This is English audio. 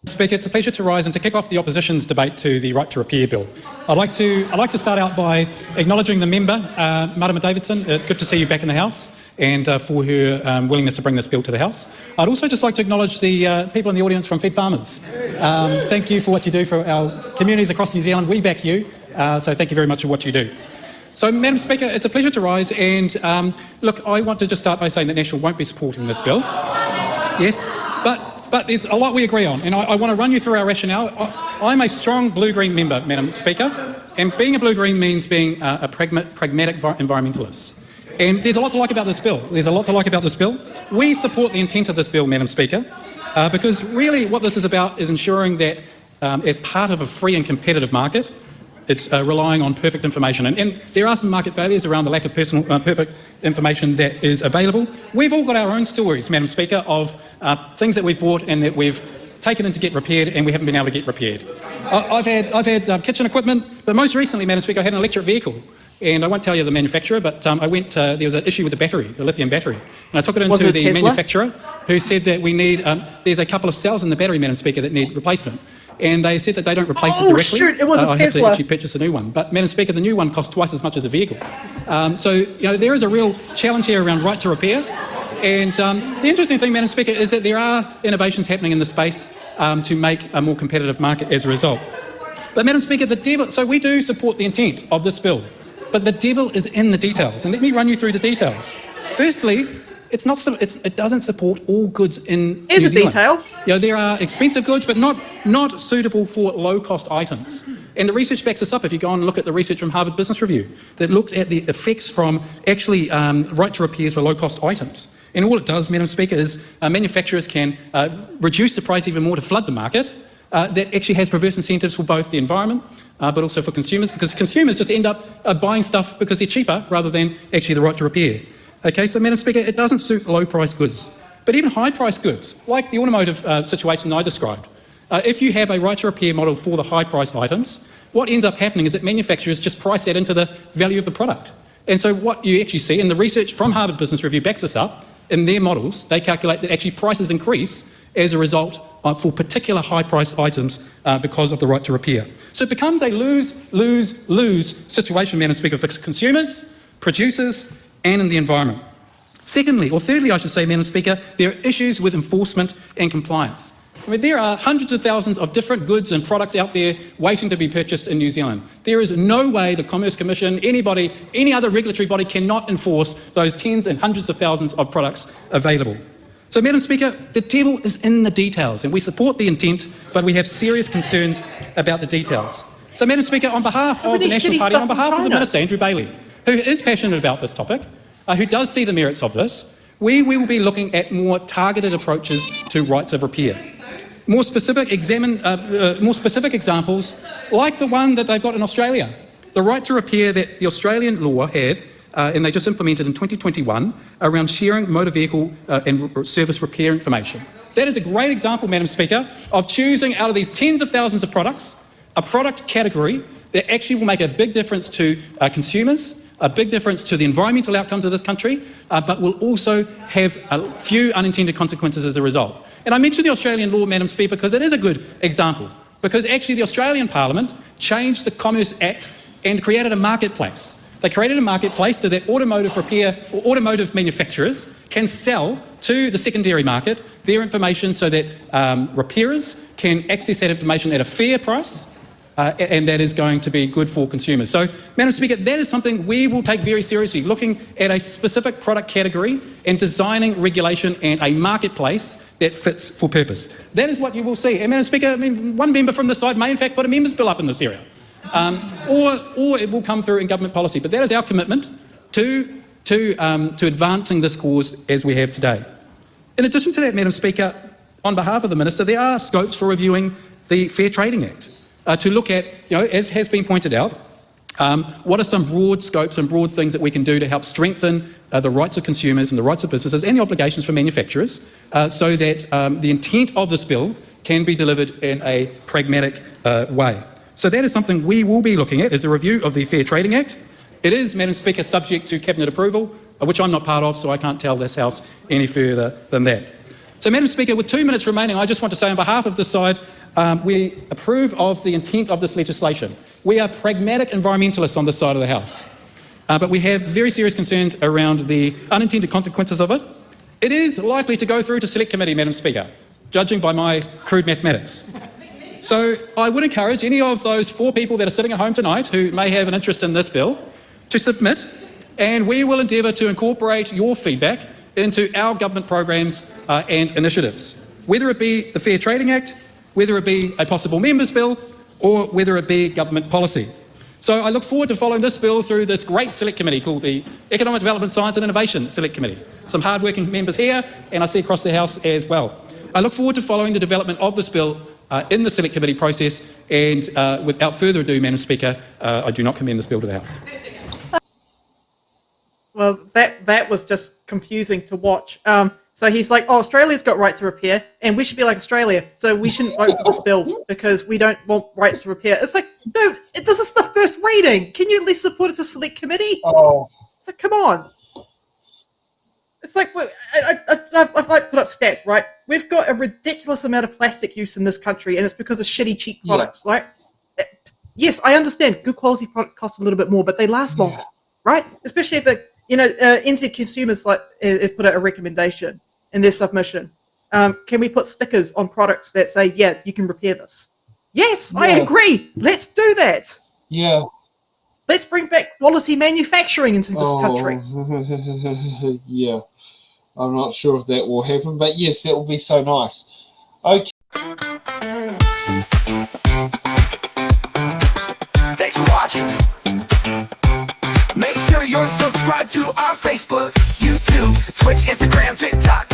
Speaker, it's a pleasure to rise and to kick off the opposition's debate to the Right to Repair Bill. I'd like to start out by acknowledging the member, Marama Davidson. Good to see you back in the House, and for her willingness to bring this bill to the House. I'd also just like to acknowledge the people in the audience from Fed Farmers. Thank you for what you do for our communities across New Zealand. We back you, so thank you very much for what you do. So, Madam Speaker, it's a pleasure to rise, and look, I want to just start by saying that National won't be supporting this bill. Yes, but there's a lot we agree on, and I want to run you through our rationale. I'm a strong blue-green member, Madam Speaker, and being a blue-green means being a pragmatic environmentalist. And there's a lot to like about this bill. We support the intent of this bill, Madam Speaker, because really what this is about is ensuring that as part of a free and competitive market, it's relying on perfect information. And there are some market failures around the lack of perfect information that is available. We've all got our own stories, Madam Speaker, of things that we've bought and that we've taken in to get repaired and we haven't been able to get repaired. I've had kitchen equipment, but most recently, Madam Speaker, I had an electric vehicle. And I won't tell you the manufacturer, but there was an issue with the battery, the lithium battery. And I took it into the manufacturer, who said that we need, there's a couple of cells in the battery, Madam Speaker, that need replacement. And they said that they don't replace it directly. Shoot, it was a Tesla. I have to actually purchase a new one. But, Madam Speaker, the new one costs twice as much as a vehicle. So, you know, there is a real challenge here around right to repair. And the interesting thing, Madam Speaker, is that there are innovations happening in the space to make a more competitive market as a result. But, Madam Speaker, so we do support the intent of this bill. But the devil is in the details, and let me run you through the details. Firstly, it doesn't support all goods in New Zealand. Detail. You know, there are expensive goods, but not suitable for low-cost items. And the research backs this up. If you go and look at the research from Harvard Business Review that looks at the effects from actually right to repairs for low-cost items. And all it does, Madam Speaker, is manufacturers can reduce the price even more to flood the market. That actually has perverse incentives for both the environment but also for consumers, because consumers just end up buying stuff because they're cheaper rather than actually the right to repair. Okay, so Madam Speaker, it doesn't suit low-priced goods. But even high-priced goods, like the automotive situation I described, if you have a right to repair model for the high-priced items, what ends up happening is that manufacturers just price that into the value of the product. And so what you actually see, and the research from Harvard Business Review backs this up, in their models, they calculate that actually prices increase as a result for particular high-priced items because of the right to repair. So it becomes a lose-lose-lose situation, Madam Speaker, for consumers, producers, and in the environment. Thirdly, I should say, Madam Speaker, there are issues with enforcement and compliance. I mean, there are hundreds of thousands of different goods and products out there waiting to be purchased in New Zealand. There is no way the Commerce Commission, anybody, any other regulatory body cannot enforce those tens and hundreds of thousands of products available. So, Madam Speaker, the devil is in the details, and we support the intent, but we have serious concerns about the details. So, Madam Speaker, on behalf of the National Party, on behalf of the Minister, Andrew Bailey, who is passionate about this topic, who does see the merits of this, we will be looking at more targeted approaches to rights of repair. More specific examples, like the one that they've got in Australia, the right to repair that the Australian law had, and they just implemented in 2021, around sharing motor vehicle and service repair information. That is a great example, Madam Speaker, of choosing out of these tens of thousands of products, a product category that actually will make a big difference to consumers, a big difference to the environmental outcomes of this country, but will also have a few unintended consequences as a result. And I mention the Australian law, Madam Speaker, because it is a good example, because actually the Australian Parliament changed the Commerce Act and created a marketplace. They created a marketplace so that automotive repair or automotive manufacturers can sell to the secondary market their information so that repairers can access that information at a fair price, and that is going to be good for consumers. So, Madam Speaker, that is something we will take very seriously, looking at a specific product category and designing regulation and a marketplace that fits for purpose. That is what you will see. And, Madam Speaker, I mean, one member from this side may in fact put a members' bill up in this area. Or it will come through in government policy. But that is our commitment to advancing this cause as we have today. In addition to that, Madam Speaker, on behalf of the Minister, there are scopes for reviewing the Fair Trading Act to look at, you know, as has been pointed out, what are some broad scopes and broad things that we can do to help strengthen the rights of consumers and the rights of businesses and the obligations for manufacturers so that the intent of this bill can be delivered in a pragmatic way. So that is something we will be looking at, is a review of the Fair Trading Act. It is, Madam Speaker, subject to Cabinet approval, which I'm not part of, so I can't tell this House any further than that. So, Madam Speaker, with 2 minutes remaining, I just want to say on behalf of this side, we approve of the intent of this legislation. We are pragmatic environmentalists on this side of the House, but we have very serious concerns around the unintended consequences of it. It is likely to go through to Select Committee, Madam Speaker, judging by my crude mathematics. So I would encourage any of those 4 people that are sitting at home tonight who may have an interest in this bill to submit, and we will endeavour to incorporate your feedback into our government programs and initiatives, whether it be the Fair Trading Act, whether it be a possible members bill, or whether it be government policy. So I look forward to following this bill through this great select committee called the Economic Development, Science and Innovation Select Committee. Some hard-working members here, and I see across the House as well. I look forward to following the development of this bill in the select committee process, and without further ado, Madam Speaker, I do not commend this bill to the House. Well, that was just confusing to watch. So he's like, oh, Australia's got right to repair, and we should be like Australia, so we shouldn't vote for this bill because we don't want right to repair. It's like, dude, this is the first reading. Can you at least support it to select committee? Oh. It's like, come on. It's like, I've put up stats, right? We've got a ridiculous amount of plastic use in this country, and it's because of shitty, cheap products, right? Yes, I understand good quality products cost a little bit more, but they last longer, right? Especially if the NZ Consumers has put out a recommendation in their submission. Can we put stickers on products that say, yeah, you can repair this? Yes, I agree. Let's do that. Yeah. Let's bring back quality manufacturing into this country. Yeah. I'm not sure if that will happen, but yes, that will be so nice. Okay. Thanks for watching. Make sure you're subscribed to our Facebook, YouTube, Twitch, Instagram, TikTok.